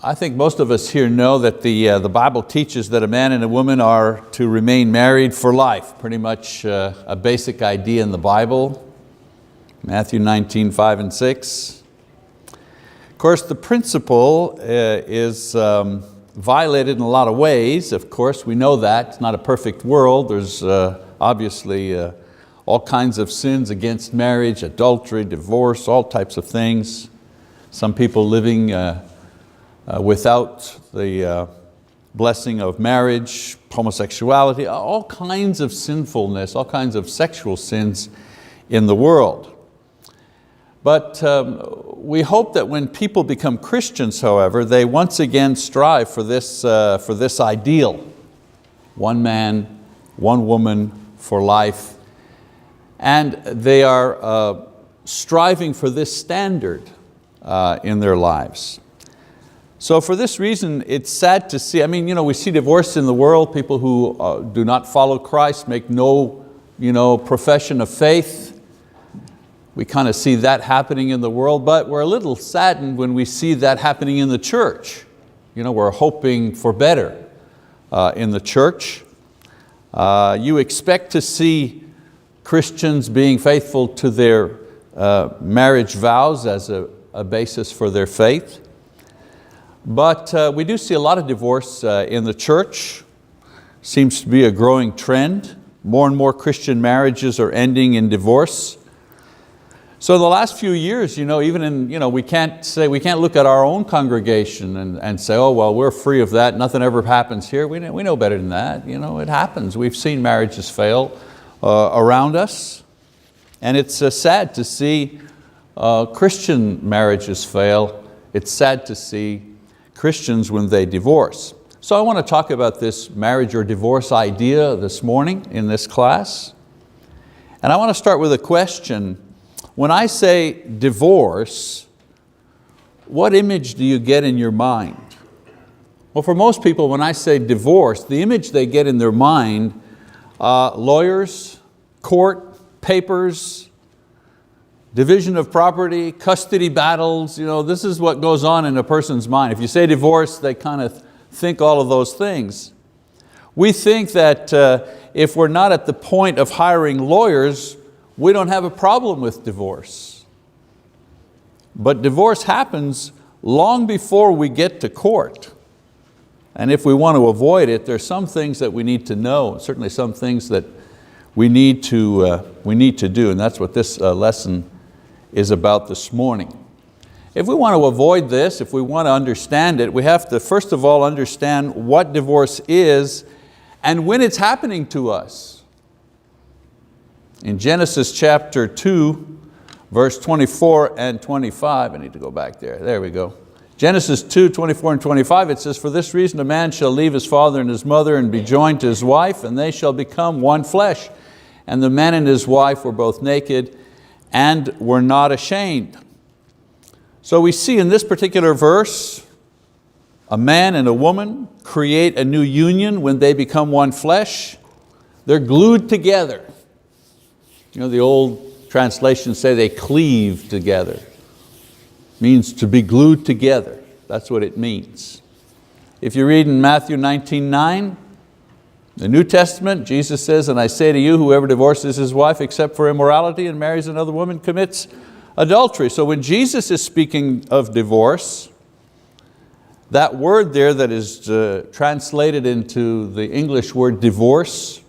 I think most of us here know that the Bible teaches that a man and a woman are to remain married for life. Pretty much a basic idea in the Bible. Matthew 19, 5 and 6. Of course, the principle is violated in a lot of ways. Of course, we know that. It's not a perfect world. There's obviously all kinds of sins against marriage, adultery, divorce, all types of things. Some people living without the blessing of marriage, homosexuality, all kinds of sinfulness, all kinds of sexual sins in the world. But we hope that when people become Christians, however, they once again strive for this ideal. One man, one woman for life. And they are striving for this standard in their lives. So for this reason, it's sad to see, we see divorce in the world, people who do not follow Christ, make no profession of faith. We kind of see that happening in the world, but we're a little saddened when we see that happening in the church. We're hoping for better in the church. You expect to see Christians being faithful to their marriage vows as a basis for their faith. But we do see a lot of divorce in the church. Seems to be a growing trend. More and more Christian marriages are ending in divorce. So in the last few years, we can't look at our own congregation and say, oh, well, we're free of that. Nothing ever happens here. We know better than that. It happens. We've seen marriages fail around us. And it's sad to see Christian marriages fail. It's sad to see Christians when they divorce. So I want to talk about this marriage or divorce idea this morning in this class. And I want to start with a question. When I say divorce, what image do you get in your mind? Well, for most people, when I say divorce, the image they get in their mind, lawyers, court, papers, division of property, custody battles, this is what goes on in a person's mind. If you say divorce, they kind of think all of those things. We think that if we're not at the point of hiring lawyers, we don't have a problem with divorce. But divorce happens long before we get to court. And if we want to avoid it, there's some things that we need to know, certainly some things that we need to do, and that's what this lesson is about this morning. If we want to avoid this, if we want to understand it, we have to first of all understand what divorce is and when it's happening to us. In Genesis chapter 2, verse 24 and 25, I need to go back there we go. Genesis 2, 24 and 25, it says, "For this reason a man shall leave his father and his mother and be joined to his wife, and they shall become one flesh. And the man and his wife were both naked and were not ashamed." So we see in this particular verse, a man and a woman create a new union when they become one flesh. They're glued together. The old translations say they cleave together. It means to be glued together. That's what it means. If you read in Matthew 19:9, the New Testament, Jesus says, "And I say to you, whoever divorces his wife except for immorality and marries another woman commits adultery." So when Jesus is speaking of divorce, that word there that is translated into the English word divorce,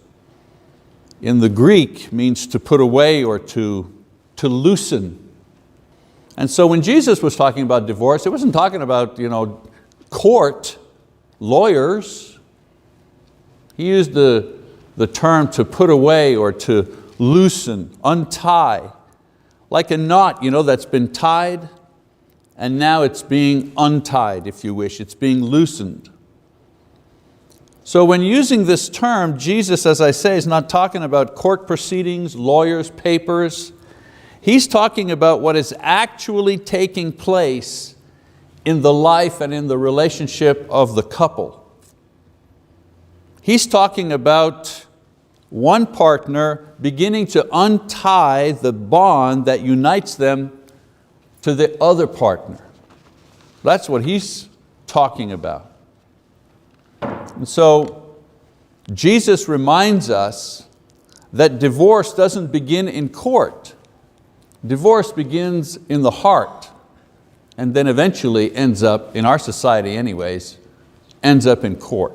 in the Greek means to put away or to loosen. And so when Jesus was talking about divorce, it wasn't talking about court, lawyers. He used the term to put away or to loosen, untie. Like a knot that's been tied and now it's being untied, if you wish. It's being loosened. So when using this term, Jesus, as I say, is not talking about court proceedings, lawyers, papers. He's talking about what is actually taking place in the life and in the relationship of the couple. He's talking about one partner beginning to untie the bond that unites them to the other partner. That's what he's talking about. And so Jesus reminds us that divorce doesn't begin in court. Divorce begins in the heart and then eventually ends up, in our society anyways, ends up in court.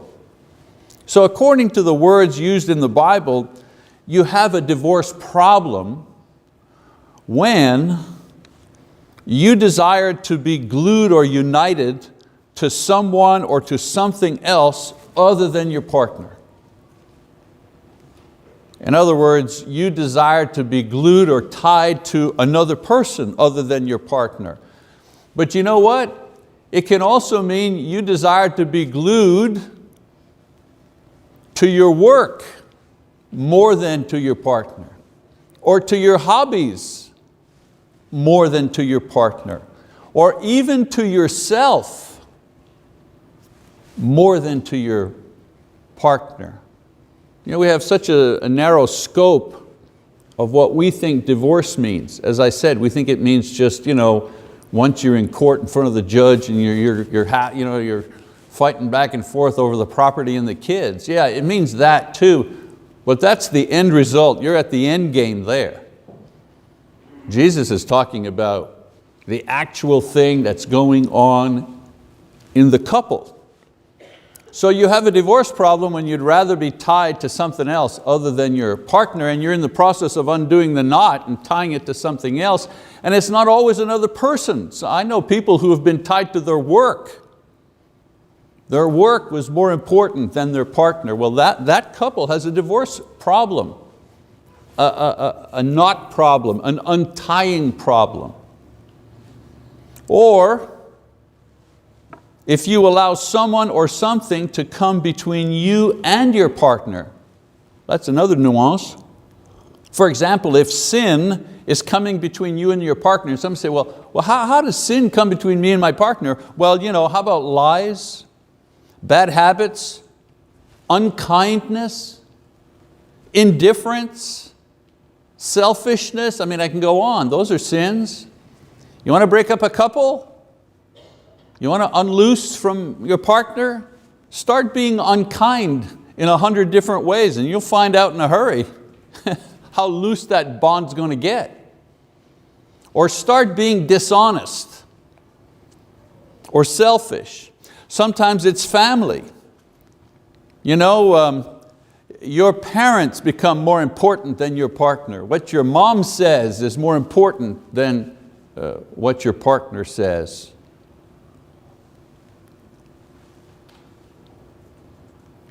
So according to the words used in the Bible, you have a divorce problem when you desire to be glued or united to someone or to something else other than your partner. In other words, you desire to be glued or tied to another person other than your partner. But you know what? It can also mean you desire to be glued to your work more than to your partner, or to your hobbies more than to your partner, or even to yourself more than to your partner. You know, we have such a narrow scope of what we think divorce means. As I said, we think it means just, once you're in court in front of the judge and you're fighting back and forth over the property and the kids. Yeah, it means that too, but that's the end result. You're at the end game there. Jesus is talking about the actual thing that's going on in the couple. So you have a divorce problem when you'd rather be tied to something else other than your partner, and you're in the process of undoing the knot and tying it to something else, and it's not always another person. So I know people who have been tied to their work. Their work was more important than their partner. Well, that couple has a divorce problem, a knot problem, an untying problem. Or if you allow someone or something to come between you and your partner. That's another nuance. For example, if sin is coming between you and your partner, and some say, well, how does sin come between me and my partner? Well, how about lies, bad habits, unkindness, indifference, selfishness? I can go on. Those are sins. You want to break up a couple? You want to unloose from your partner? Start being unkind in 100 different ways, and you'll find out in a hurry how loose that bond's going to get. Or start being dishonest or selfish. Sometimes it's family. Your parents become more important than your partner. What your mom says is more important than what your partner says.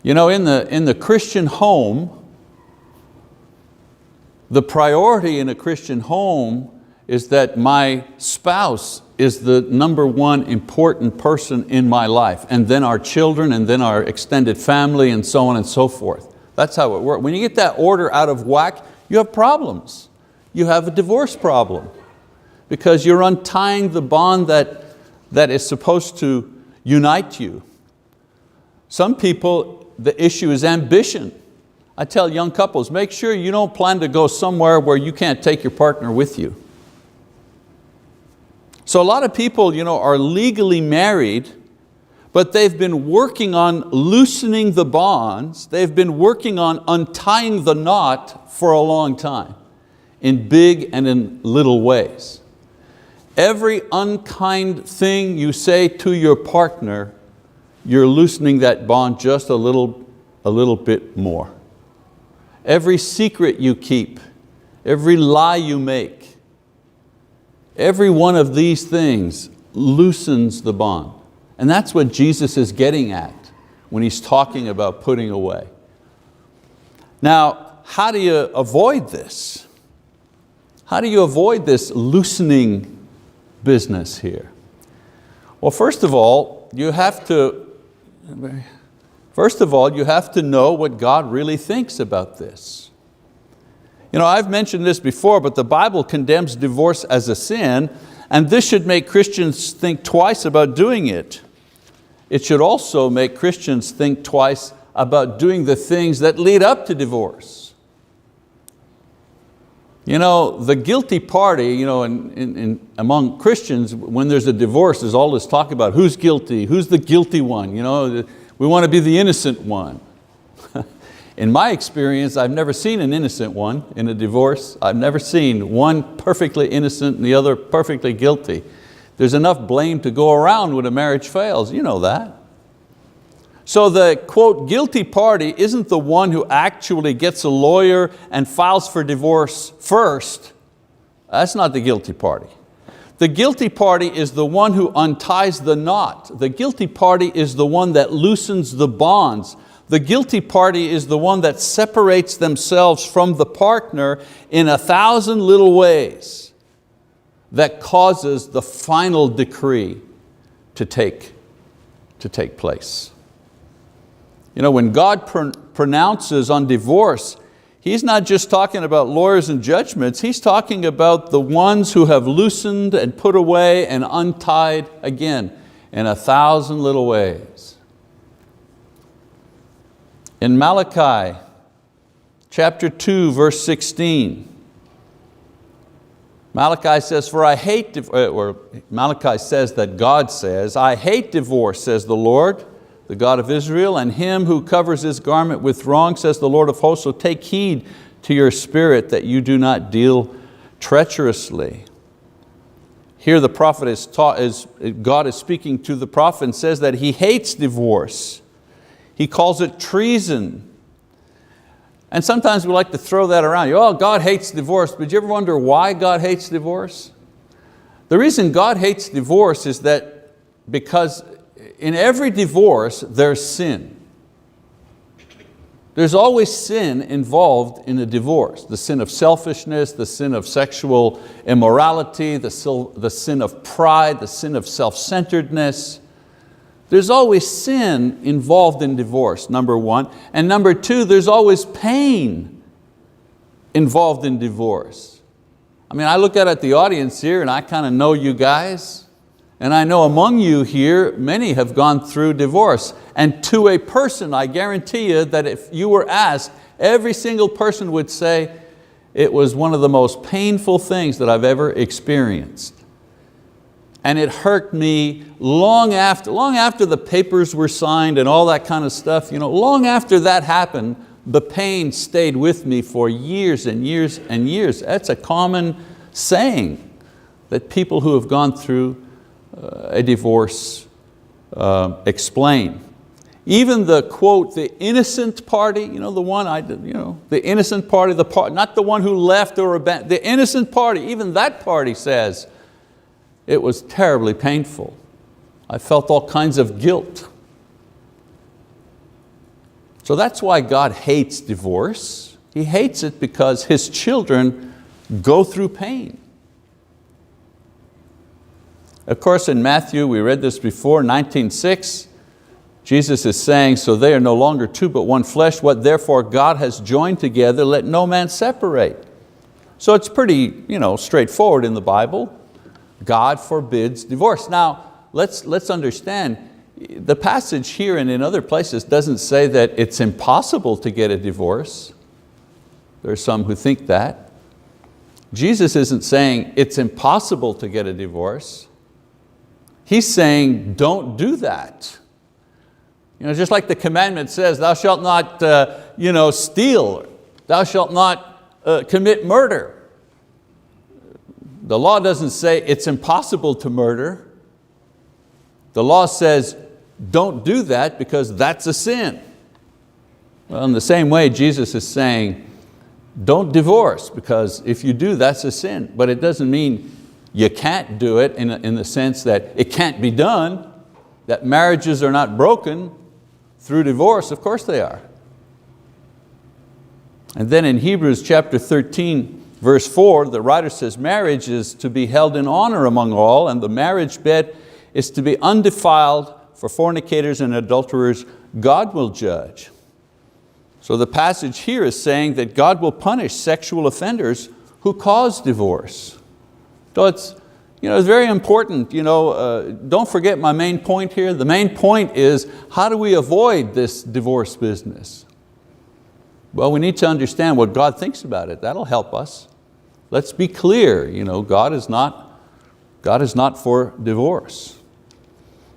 In the Christian home, the priority in a Christian home is that my spouse is the number one important person in my life, and then our children, and then our extended family, and so on and so forth. That's how it works. When you get that order out of whack, you have problems. You have a divorce problem because you're untying the bond that is supposed to unite you. Some people, the issue is ambition. I tell young couples, make sure you don't plan to go somewhere where you can't take your partner with you. So a lot of people are legally married, but they've been working on loosening the bonds. They've been working on untying the knot for a long time, in big and in little ways. Every unkind thing you say to your partner, you're loosening that bond just a little bit more. Every secret you keep, every lie you make, every one of these things loosens the bond. And that's what Jesus is getting at when He's talking about putting away. Now, how do you avoid this? How do you avoid this loosening business here? Well, first of all, you have to know what God really thinks about this. I've mentioned this before, but the Bible condemns divorce as a sin, and this should make Christians think twice about doing it. It should also make Christians think twice about doing the things that lead up to divorce. You know, the guilty party, you know, among Christians, when there's a divorce, there's all this talk about who's guilty, who's the guilty one. You know, we want to be the innocent one. In my experience, I've never seen an innocent one in a divorce. I've never seen one perfectly innocent and the other perfectly guilty. There's enough blame to go around when a marriage fails. You know that. So the, quote, guilty party isn't the one who actually gets a lawyer and files for divorce first. That's not the guilty party. The guilty party is the one who unties the knot. The guilty party is the one that loosens the bonds. The guilty party is the one that separates themselves from the partner in 1,000 little ways that causes the final decree to take place. You know, when God pronounces on divorce, He's not just talking about lawyers and judgments, He's talking about the ones who have loosened and put away and untied again in 1,000 little ways. In Malachi chapter 2, verse 16, Malachi says, Malachi says that God says, I hate divorce, says the Lord, the God of Israel, and him who covers his garment with wrong, says the Lord of hosts, so take heed to your spirit that you do not deal treacherously. Here the prophet is taught, God is speaking to the prophet and says that He hates divorce. He calls it treason. And sometimes we like to throw that around. Oh, God hates divorce, but do you ever wonder why God hates divorce? The reason God hates divorce is that because in every divorce, there's sin. There's always sin involved in a divorce. The sin of selfishness, the sin of sexual immorality, the sin of pride, the sin of self-centeredness. There's always sin involved in divorce, number one. And number two, there's always pain involved in divorce. I mean, I look at the audience here and I kind of know you guys. And I know among you here, many have gone through divorce. And to a person, I guarantee you that if you were asked, every single person would say, it was one of the most painful things that I've ever experienced. And it hurt me long after the papers were signed and all that kind of stuff. You know, long after that happened, the pain stayed with me for years and years and years. That's a common saying that people who have gone through a divorce explain. Even the, quote, the innocent party, you know, the one the innocent party, not the one who left or abandoned, the innocent party, even that party says, it was terribly painful. I felt all kinds of guilt. So that's why God hates divorce. He hates it because His children go through pain. Of course, in Matthew, we read this before, 19:6, Jesus is saying, so they are no longer two but one flesh. What therefore God has joined together, let no man separate. So it's pretty straightforward in the Bible. God forbids divorce. Now, let's understand, the passage here and in other places doesn't say that it's impossible to get a divorce. There are some who think that. Jesus isn't saying it's impossible to get a divorce. He's saying, don't do that. Just like the commandment says, thou shalt not steal, thou shalt not commit murder. The law doesn't say it's impossible to murder. The law says, don't do that because that's a sin. Well, in the same way, Jesus is saying, don't divorce because if you do, that's a sin. But it doesn't mean you can't do it in the sense that it can't be done, that marriages are not broken through divorce. Of course they are. And then in Hebrews chapter 13, verse 4, the writer says, marriage is to be held in honor among all, and the marriage bed is to be undefiled. For fornicators and adulterers, God will judge. So the passage here is saying that God will punish sexual offenders who cause divorce. So it's very important. Don't forget my main point here. The main point is, how do we avoid this divorce business? Well, we need to understand what God thinks about it. That'll help us. let's be clear, God is not for divorce.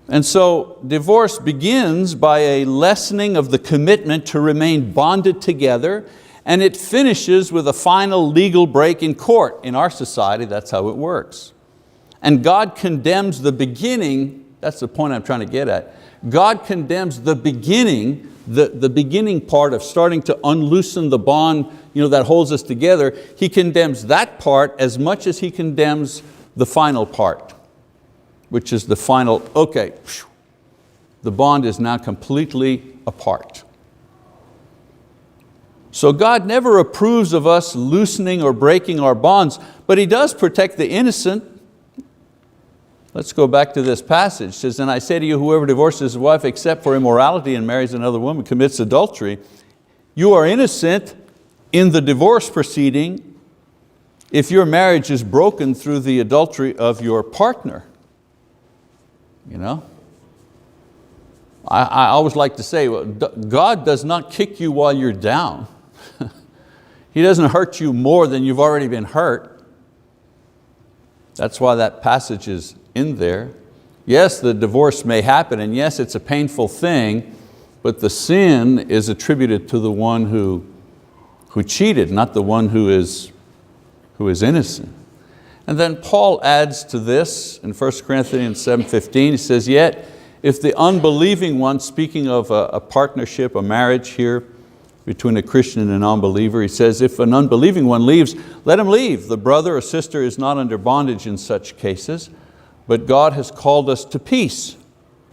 And so divorce begins by a lessening of the commitment to remain bonded together, and it finishes with a final legal break in court. In our society, that's how it works. And God condemns the beginning, that's the point I'm trying to get at. God condemns the beginning, the beginning part of starting to unloosen the bond that holds us together. He condemns that part as much as He condemns the final part, which is the final, okay, the bond is now completely apart. So God never approves of us loosening or breaking our bonds, but He does protect the innocent. Let's go back to this passage. It says, and I say to you, whoever divorces his wife except for immorality and marries another woman commits adultery. You are innocent in the divorce proceeding if your marriage is broken through the adultery of your partner. I always like to say, God does not kick you while you're down. He doesn't hurt you more than you've already been hurt. That's why that passage is in there. Yes, the divorce may happen, and yes, it's a painful thing, but the sin is attributed to the one who cheated, not the one who is innocent. And then Paul adds to this in 1 Corinthians 7:15, he says, yet if the unbelieving one, speaking of a partnership, a marriage here between a Christian and an unbeliever, he says, if an unbelieving one leaves, let him leave. The brother or sister is not under bondage in such cases, but God has called us to peace.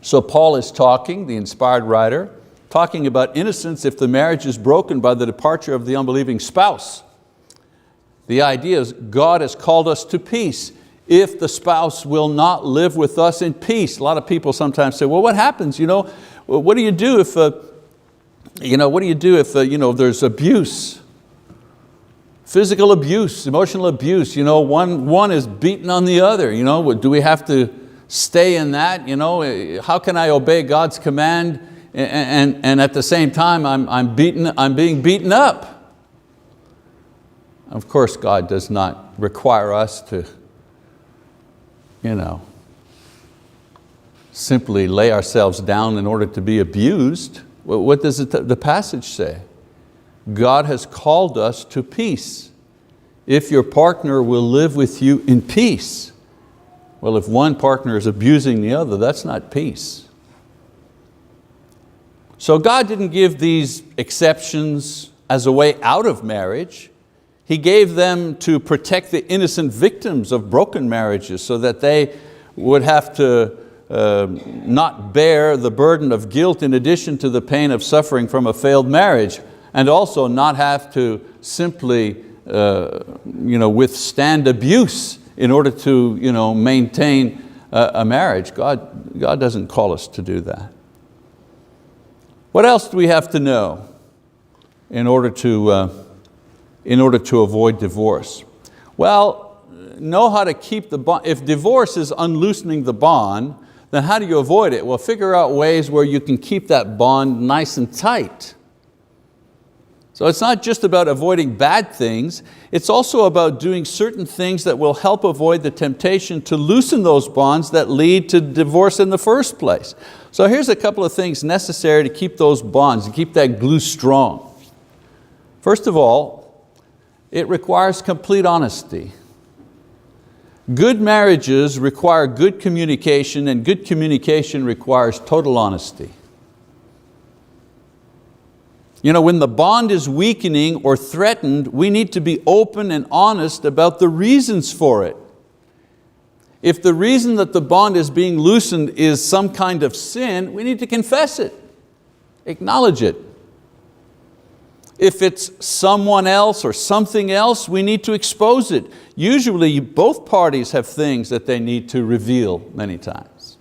So Paul is talking, the inspired writer, talking about innocence if the marriage is broken by the departure of the unbelieving spouse. The idea is God has called us to peace if the spouse will not live with us in peace. A lot of people sometimes say, well, what happens? What do you do if there's abuse? Physical abuse, emotional abuse, one is beating on the other. Do we have to stay in that? How can I obey God's command and at the same time I'm being beaten up? Of course, God does not require us to simply lay ourselves down in order to be abused. What does the passage say? God has called us to peace. If your partner will live with you in peace. Well, if one partner is abusing the other, that's not peace. So God didn't give these exceptions as a way out of marriage. He gave them to protect the innocent victims of broken marriages so that they would have to not bear the burden of guilt in addition to the pain of suffering from a failed marriage, and also not have to simply withstand abuse in order to maintain a marriage. God doesn't call us to do that. What else do we have to know in order to avoid divorce? Well, know how to keep the bond. If divorce is unloosening the bond, then how do you avoid it? Well, figure out ways where you can keep that bond nice and tight. So it's not just about avoiding bad things, it's also about doing certain things that will help avoid the temptation to loosen those bonds that lead to divorce in the first place. So here's a couple of things necessary to keep those bonds, to keep that glue strong. First of all, it requires complete honesty. Good marriages require good communication, and good communication requires total honesty. When the bond is weakening or threatened, we need to be open and honest about the reasons for it. If the reason that the bond is being loosened is some kind of sin, we need to confess it, acknowledge it. If it's someone else or something else, we need to expose it. Usually both parties have things that they need to reveal many times.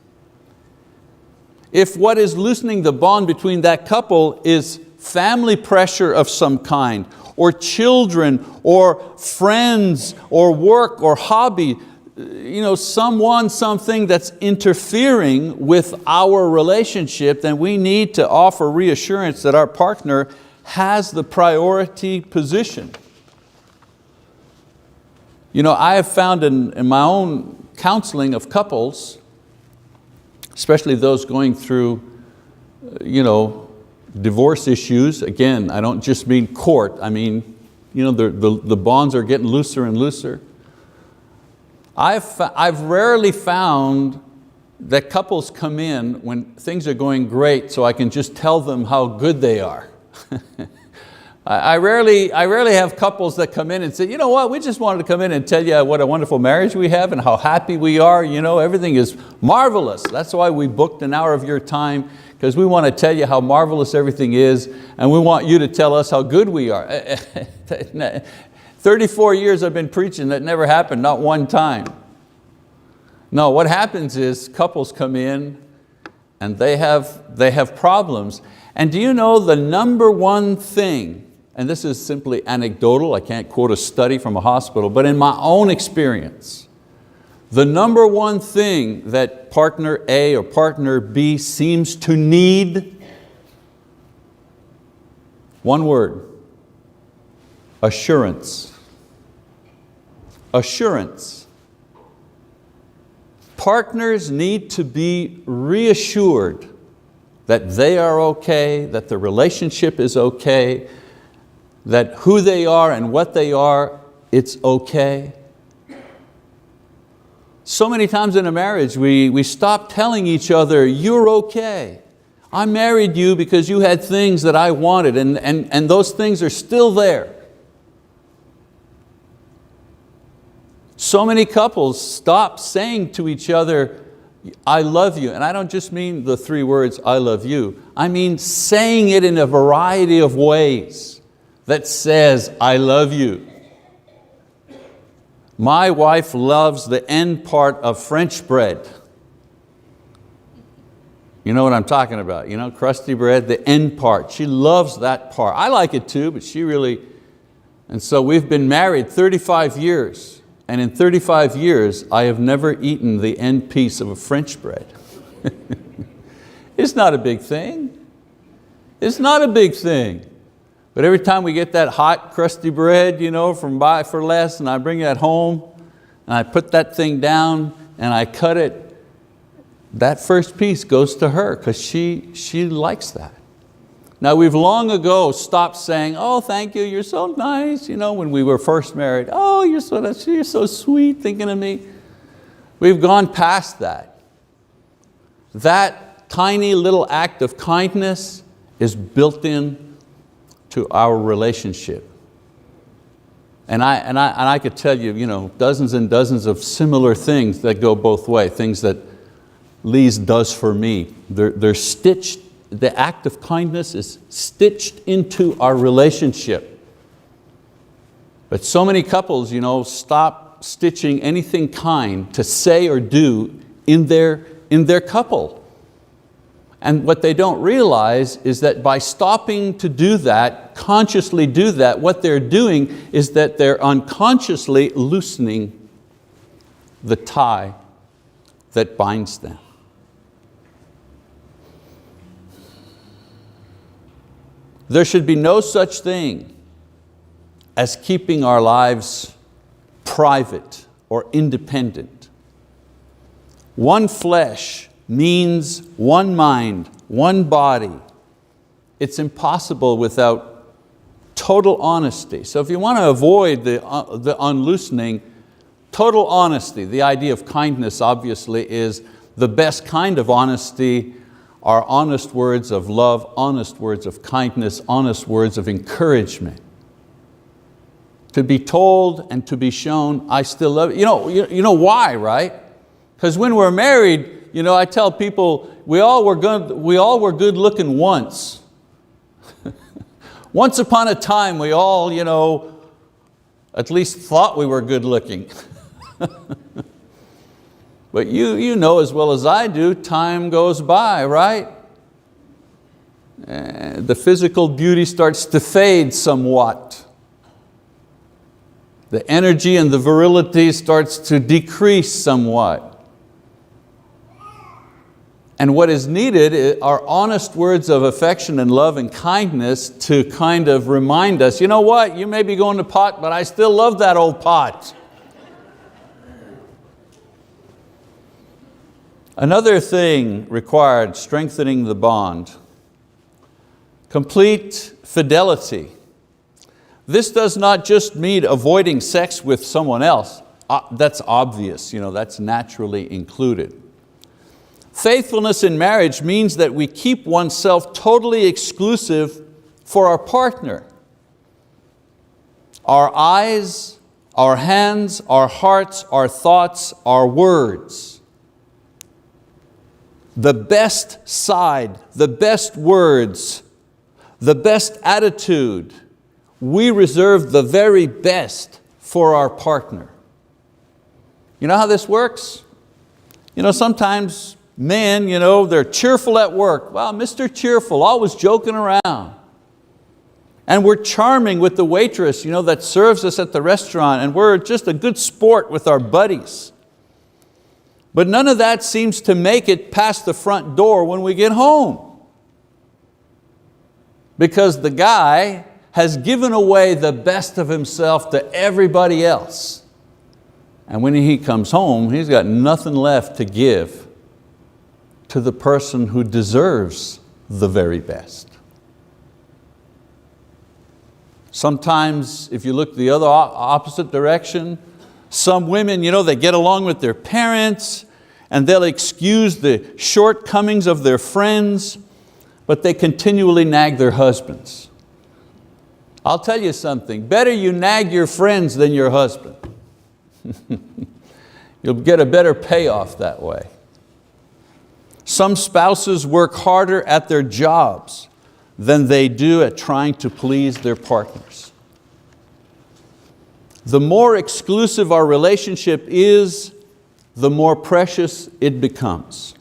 If what is loosening the bond between that couple is family pressure of some kind, or children, or friends, or work, or hobby, something that's interfering with our relationship, then we need to offer reassurance that our partner has the priority position. I have found in my own counseling of couples, especially those going through divorce issues. Again, I don't just mean court, I mean the bonds are getting looser and looser. I've rarely found that couples come in when things are going great so I can just tell them how good they are. I rarely have couples that come in and say, you know what, we just wanted to come in and tell you what a wonderful marriage we have and how happy we are. Everything is marvelous. That's why we booked an hour of your time, because we want to tell you how marvelous everything is, and we want you to tell us how good we are. 34 years I've been preaching, that never happened, not one time. No, what happens is couples come in and they have problems. And do you know the number one thing, and this is simply anecdotal, I can't quote a study from a hospital, but in my own experience, the number one thing that partner A or partner B seems to need, one word: assurance. Assurance. Partners need to be reassured that they are okay, that the relationship is okay, that who they are and what they are, it's okay. So many times in a marriage we stop telling each other, you're okay. I married you because you had things that I wanted, and those things are still there. So many couples stop saying to each other, I love you. And I don't just mean the 3 words, I love you. I mean saying it in a variety of ways that says, I love you. My wife loves the end part of French bread. You know what I'm talking about, crusty bread, the end part. She loves that part. I like it too, but she really, and so we've been married 35 years. And in 35 years, I have never eaten the end piece of a French bread. It's not a big thing. It's not a big thing. But every time we get that hot, crusty bread, from Buy for Less, and I bring that home, and I put that thing down, and I cut it, that first piece goes to her, because she likes that. Now, we've long ago stopped saying, oh, thank you, you're so nice, when we were first married. Oh, you're so sweet, thinking of me. We've gone past that. That tiny little act of kindness is built in to our relationship. And I could tell you, dozens and dozens of similar things that go both ways, things that Lise does for me. They're stitched. The act of kindness is stitched into our relationship. But so many couples, stop stitching anything kind to say or do in their couple. And what they don't realize is that by stopping to do that, consciously do that, what they're doing is that they're unconsciously loosening the tie that binds them. There should be no such thing as keeping our lives private or independent. One flesh means one mind, one body. It's impossible without total honesty. So if you want to avoid the unloosening, total honesty, the idea of kindness obviously is the best kind of honesty, are honest words of love, honest words of kindness, honest words of encouragement. To be told and to be shown, I still love you. You know why, right? Because when we're married, I tell people, we all were good looking once. Once upon a time, we all, at least thought we were good looking. But you know as well as I do, time goes by, right? And the physical beauty starts to fade somewhat. The energy and the virility starts to decrease somewhat. And what is needed are honest words of affection and love and kindness to kind of remind us, you know what, you may be going to pot, but I still love that old pot. Another thing required, strengthening the bond. Complete fidelity. This does not just mean avoiding sex with someone else. That's obvious, that's naturally included. Faithfulness in marriage means that we keep oneself totally exclusive for our partner. Our eyes, our hands, our hearts, our thoughts, our words. The best side, the best words, the best attitude, we reserve the very best for our partner. You know how this works? Sometimes men, they're cheerful at work. Well, Mr. Cheerful, always joking around. And we're charming with the waitress, that serves us at the restaurant, and we're just a good sport with our buddies. But none of that seems to make it past the front door when we get home. Because the guy has given away the best of himself to everybody else. And when he comes home, he's got nothing left to give to the person who deserves the very best. Sometimes, if you look the other opposite direction, some women, they get along with their parents and they'll excuse the shortcomings of their friends, but they continually nag their husbands. I'll tell you something, better you nag your friends than your husband. You'll get a better payoff that way. Some spouses work harder at their jobs than they do at trying to please their partners. The more exclusive our relationship is, the more precious it becomes.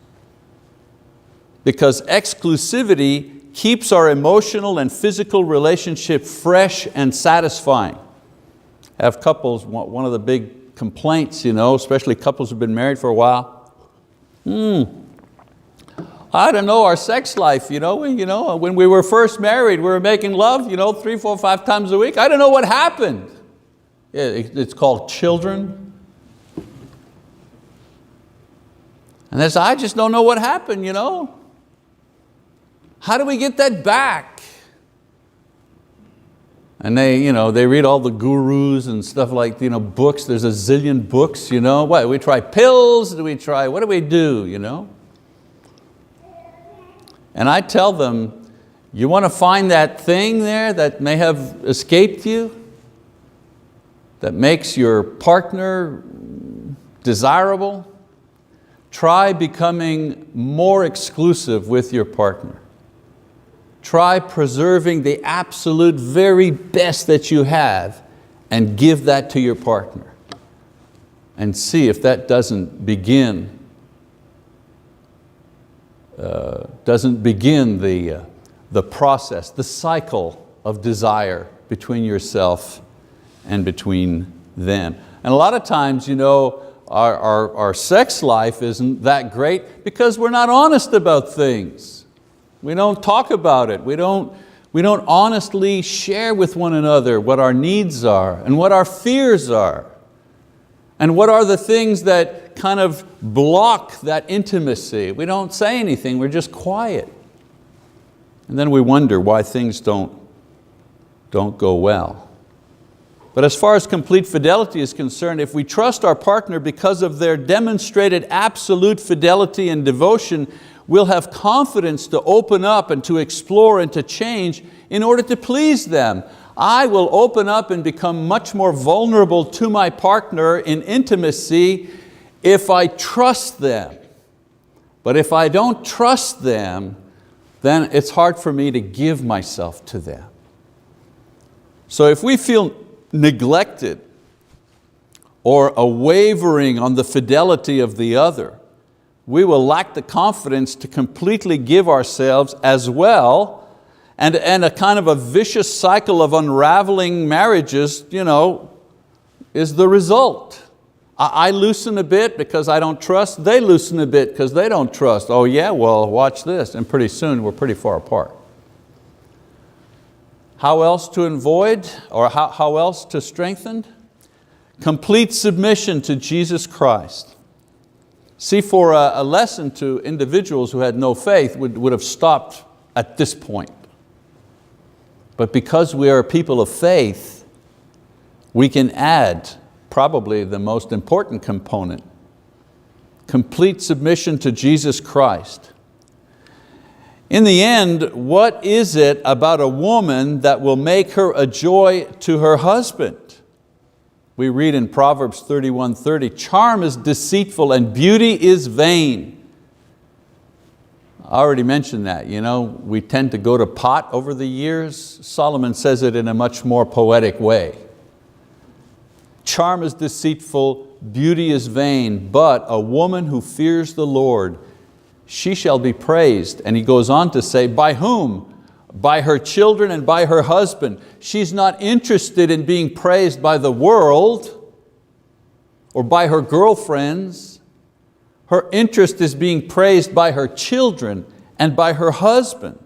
Because exclusivity keeps our emotional and physical relationship fresh and satisfying. I have couples, one of the big complaints, especially couples who've been married for a while. I don't know, our sex life, when we were first married, we were making love, 3, 4, 5 times a week. I don't know what happened. It's called children. And they say, I just don't know what happened, How do we get that back? And they read all the gurus and stuff like, books. There's a zillion books, What, we try pills? What do we do, And I tell them, you want to find that thing there that may have escaped you, that makes your partner desirable? Try becoming more exclusive with your partner. Try preserving the absolute very best that you have and give that to your partner. And see if that doesn't begin the process, the cycle of desire between yourself and between them. And a lot of times, our sex life isn't that great because we're not honest about things. We don't talk about it. We don't honestly share with one another what our needs are and what our fears are. And what are the things that kind of block that intimacy? We don't say anything, we're just quiet. And then we wonder why things don't go well. But as far as complete fidelity is concerned, if we trust our partner because of their demonstrated absolute fidelity and devotion, we'll have confidence to open up and to explore and to change in order to please them. I will open up and become much more vulnerable to my partner in intimacy if I trust them. But if I don't trust them, then it's hard for me to give myself to them. So if we feel neglected or a wavering on the fidelity of the other, we will lack the confidence to completely give ourselves as well, and a kind of a vicious cycle of unraveling marriages, is the result. I loosen a bit because I don't trust, they loosen a bit because they don't trust. Oh yeah, well watch this, and pretty soon we're pretty far apart. How else to avoid, or how else to strengthen? Complete submission to Jesus Christ. See, for a lesson to individuals who had no faith would have stopped at this point. But because we are a people of faith, we can add probably the most important component: complete submission to Jesus Christ. In the end, what is it about a woman that will make her a joy to her husband? We read in Proverbs 31:30, charm is deceitful and beauty is vain. I already mentioned that. We tend to go to pot over the years. Solomon says it in a much more poetic way. Charm is deceitful, beauty is vain, but a woman who fears the Lord, she shall be praised. And he goes on to say, by whom? By her children and by her husband. She's not interested in being praised by the world or by her girlfriends. Her interest is being praised by her children and by her husband.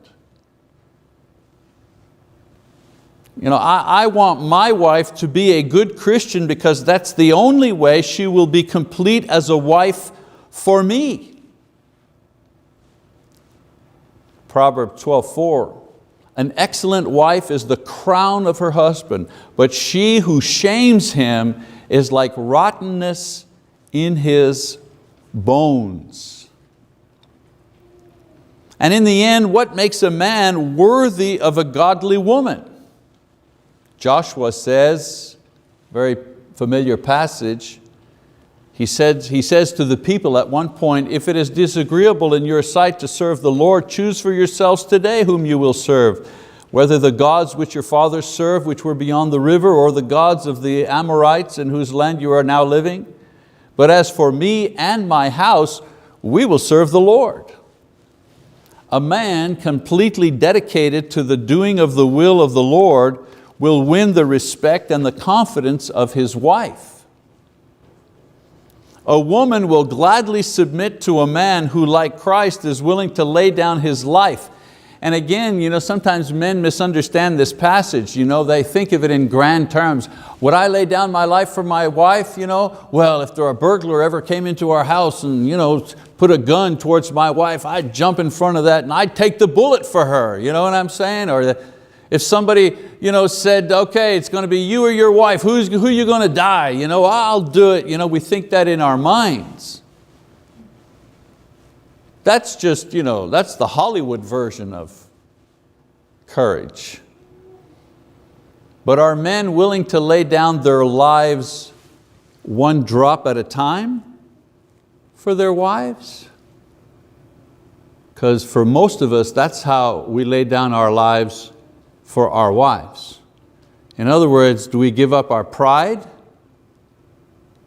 I want my wife to be a good Christian because that's the only way she will be complete as a wife for me. Proverbs 12:4, an excellent wife is the crown of her husband, but she who shames him is like rottenness in his bones. And in the end, what makes a man worthy of a godly woman? Joshua says, very familiar passage, he says to the people at one point, if it is disagreeable in your sight to serve the Lord, choose for yourselves today whom you will serve, whether the gods which your fathers served, which were beyond the river, or the gods of the Amorites in whose land you are now living. But as for me and my house, we will serve the Lord. A man completely dedicated to the doing of the will of the Lord will win the respect and the confidence of his wife. A woman will gladly submit to a man who, like Christ, is willing to lay down his life. And again, sometimes men misunderstand this passage. They think of it in grand terms. Would I lay down my life for my wife? Well, if a burglar ever came into our house and put a gun towards my wife, I'd jump in front of that and I'd take the bullet for her. You know what I'm saying? Or if somebody said, okay, it's going to be you or your wife, who are you going to die? I'll do it. We think that in our minds. That's just, that's the Hollywood version of courage. But are men willing to lay down their lives one drop at a time for their wives? Because for most of us, that's how we lay down our lives for our wives. In other words, do we give up our pride?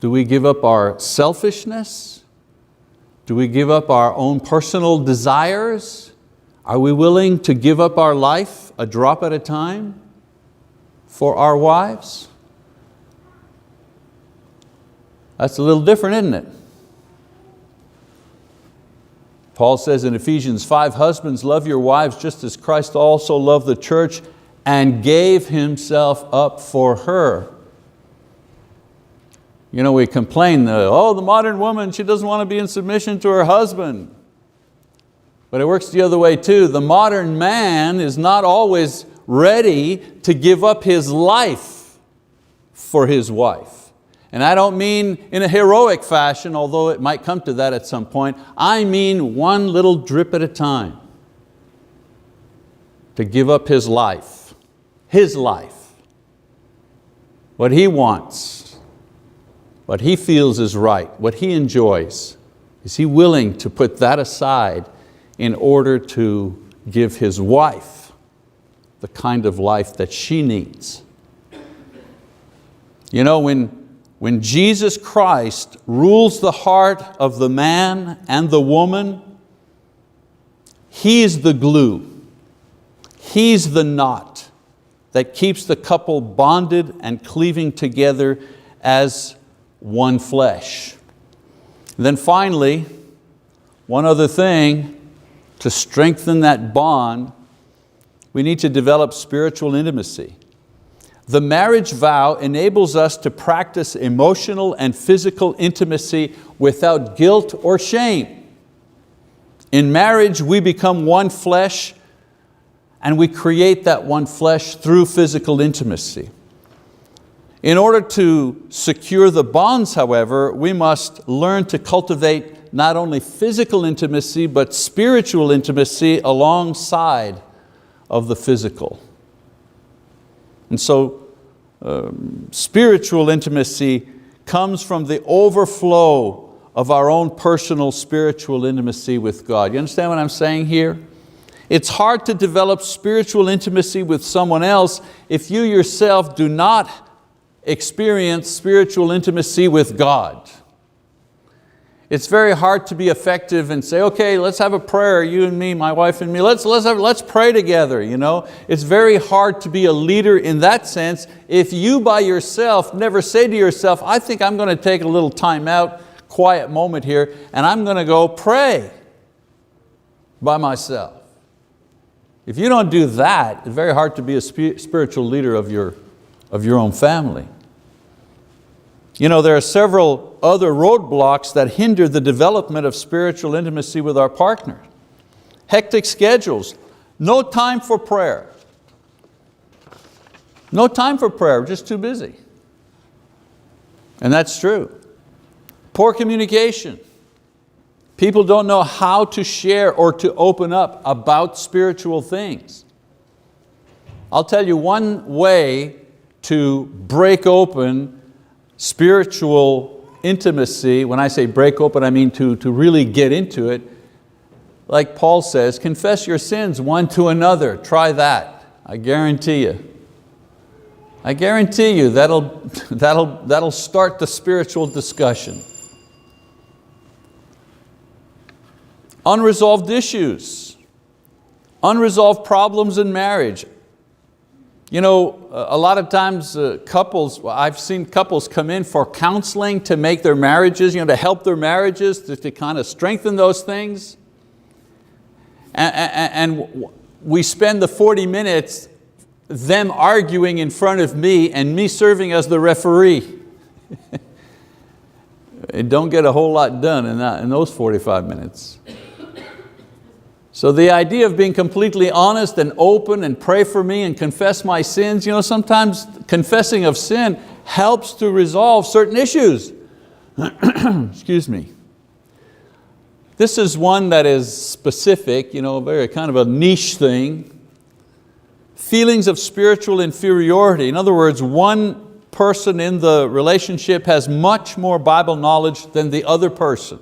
Do we give up our selfishness? Do we give up our own personal desires? Are we willing to give up our life a drop at a time for our wives? That's a little different, isn't it? Paul says in Ephesians 5, husbands, love your wives just as Christ also loved the church and gave himself up for her. We complain, the modern woman, she doesn't want to be in submission to her husband. But it works the other way too. The modern man is not always ready to give up his life for his wife. And I don't mean in a heroic fashion, although it might come to that at some point. I mean one little drip at a time. To give up his life. What he wants. What he feels is right, what he enjoys. Is he willing to put that aside in order to give his wife the kind of life that she needs? When Jesus Christ rules the heart of the man and the woman, He's the glue. He's the knot that keeps the couple bonded and cleaving together as one flesh. And then finally, one other thing, to strengthen that bond, we need to develop spiritual intimacy. The marriage vow enables us to practice emotional and physical intimacy without guilt or shame. In marriage, we become one flesh, and we create that one flesh through physical intimacy. In order to secure the bonds, however, we must learn to cultivate not only physical intimacy, but spiritual intimacy alongside of the physical. And so spiritual intimacy comes from the overflow of our own personal spiritual intimacy with God. You understand what I'm saying here? It's hard to develop spiritual intimacy with someone else if you yourself do not experience spiritual intimacy with God. It's very hard to be effective and say, okay, let's have a prayer, you and me, my wife and me, let's pray together. You know? It's very hard to be a leader in that sense if you by yourself never say to yourself, I think I'm going to take a little time out, quiet moment here, and I'm going to go pray by myself. If you don't do that, it's very hard to be a spiritual leader of your own family. You know, there are several other roadblocks that hinder the development of spiritual intimacy with our partner. Hectic schedules, no time for prayer. No time for prayer, we're just too busy. And that's true. Poor communication. People don't know how to share or to open up about spiritual things. I'll tell you one way to break open spiritual intimacy. When I say break open, I mean to really get into it. Like Paul says, confess your sins one to another. Try that. I guarantee you. I guarantee you that'll start the spiritual discussion. Unresolved issues, unresolved problems in marriage. You know, a lot of times I've seen couples come in for counseling to make their marriages, to help their marriages, to kind of strengthen those things. And we spend the 40 minutes them arguing in front of me and me serving as the referee. It don't get a whole lot done in those 45 minutes. So the idea of being completely honest and open and pray for me and confess my sins, sometimes confessing of sin helps to resolve certain issues. Excuse me. This is one that is specific, very kind of a niche thing. Feelings of spiritual inferiority. In other words, one person in the relationship has much more Bible knowledge than the other person.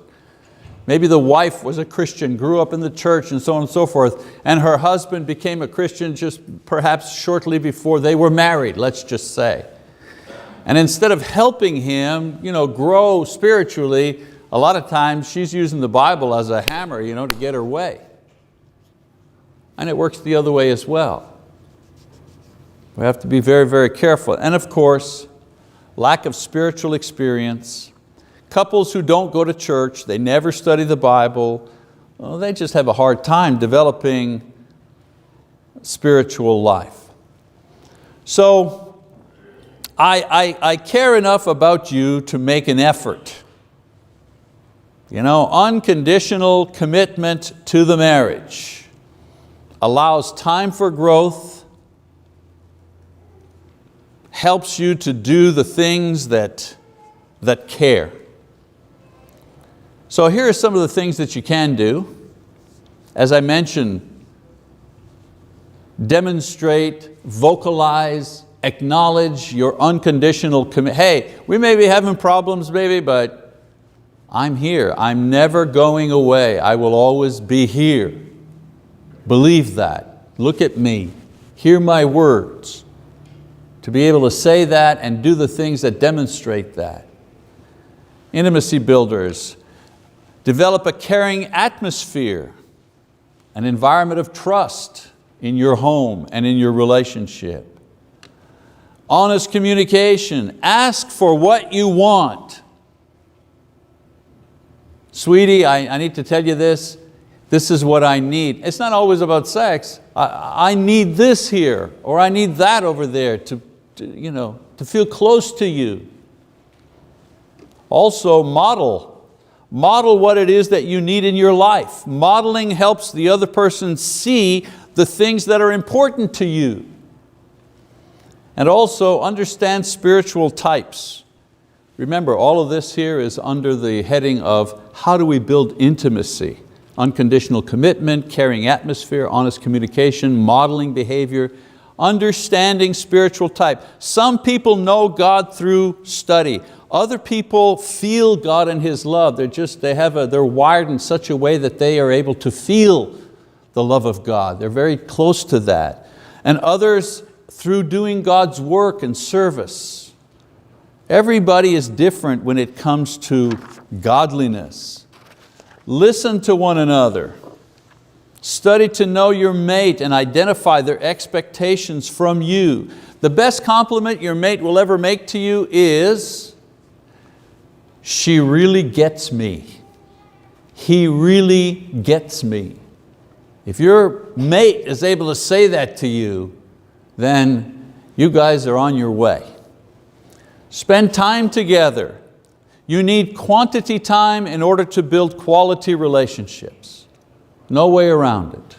Maybe the wife was a Christian, grew up in the church and so on and so forth, and her husband became a Christian just perhaps shortly before they were married, let's just say. And instead of helping him grow spiritually, a lot of times she's using the Bible as a hammer to get her way. And it works the other way as well. We have to be very, very careful. And of course, lack of spiritual experience. Couples who don't go to church, they never study the Bible, they just have a hard time developing spiritual life. So I care enough about you to make an effort. Unconditional commitment to the marriage allows time for growth, helps you to do the things that care. So here are some of the things that you can do. As I mentioned, demonstrate, vocalize, acknowledge your unconditional commitment. Hey, we may be having problems, baby, but I'm here. I'm never going away. I will always be here. Believe that. Look at me. Hear my words. To be able to say that and do the things that demonstrate that. Intimacy builders. Develop a caring atmosphere, an environment of trust in your home and in your relationship. Honest communication. Ask for what you want. Sweetie, I need to tell you this. This is what I need. It's not always about sex. I need this here, or I need that over there to to feel close to you. Also, model. Model what it is that you need in your life. Modeling helps the other person see the things that are important to you. And also understand spiritual types. Remember, all of this here is under the heading of how do we build intimacy? Unconditional commitment, caring atmosphere, honest communication, modeling behavior, understanding spiritual type. Some people know God through study. Other people feel God and His love. They're wired in such a way that they are able to feel the love of God. They're very close to that. And others through doing God's work and service. Everybody is different when it comes to godliness. Listen to one another. Study to know your mate and identify their expectations from you. The best compliment your mate will ever make to you is, she really gets me. He really gets me. If your mate is able to say that to you, then you guys are on your way. Spend time together. You need quantity time in order to build quality relationships. No way around it.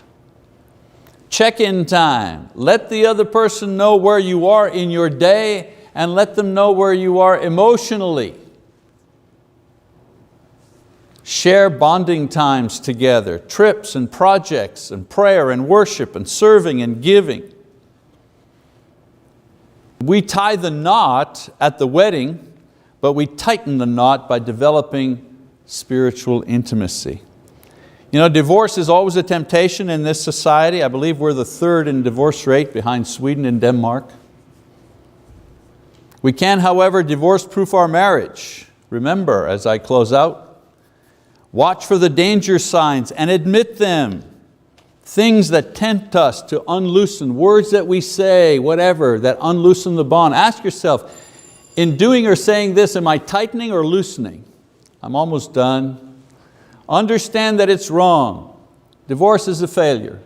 Check-in time. Let the other person know where you are in your day and let them know where you are emotionally. Share bonding times together, trips and projects and prayer and worship and serving and giving. We tie the knot at the wedding, but we tighten the knot by developing spiritual intimacy. Divorce is always a temptation in this society. I believe we're the third in divorce rate behind Sweden and Denmark. We can, however, divorce-proof our marriage. Remember, as I close out, watch for the danger signs and admit them. Things that tempt us to unloosen, words that we say, whatever, that unloosen the bond. Ask yourself, in doing or saying this, am I tightening or loosening? I'm almost done. Understand that it's wrong. Divorce is a failure.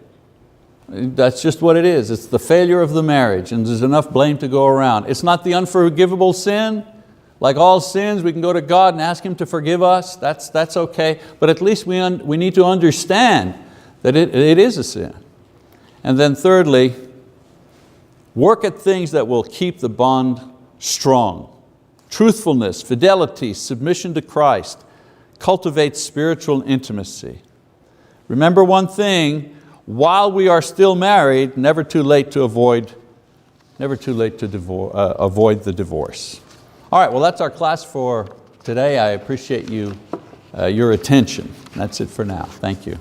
That's just what it is. It's the failure of the marriage, and there's enough blame to go around. It's not the unforgivable sin. Like all sins, we can go to God and ask Him to forgive us. That's okay. But at least we need to understand that it is a sin. And then thirdly, work at things that will keep the bond strong. Truthfulness, fidelity, submission to Christ, cultivate spiritual intimacy. Remember one thing, while we are still married, never too late to avoid the divorce. All right, well that's our class for today. I appreciate your attention. That's it for now. Thank you.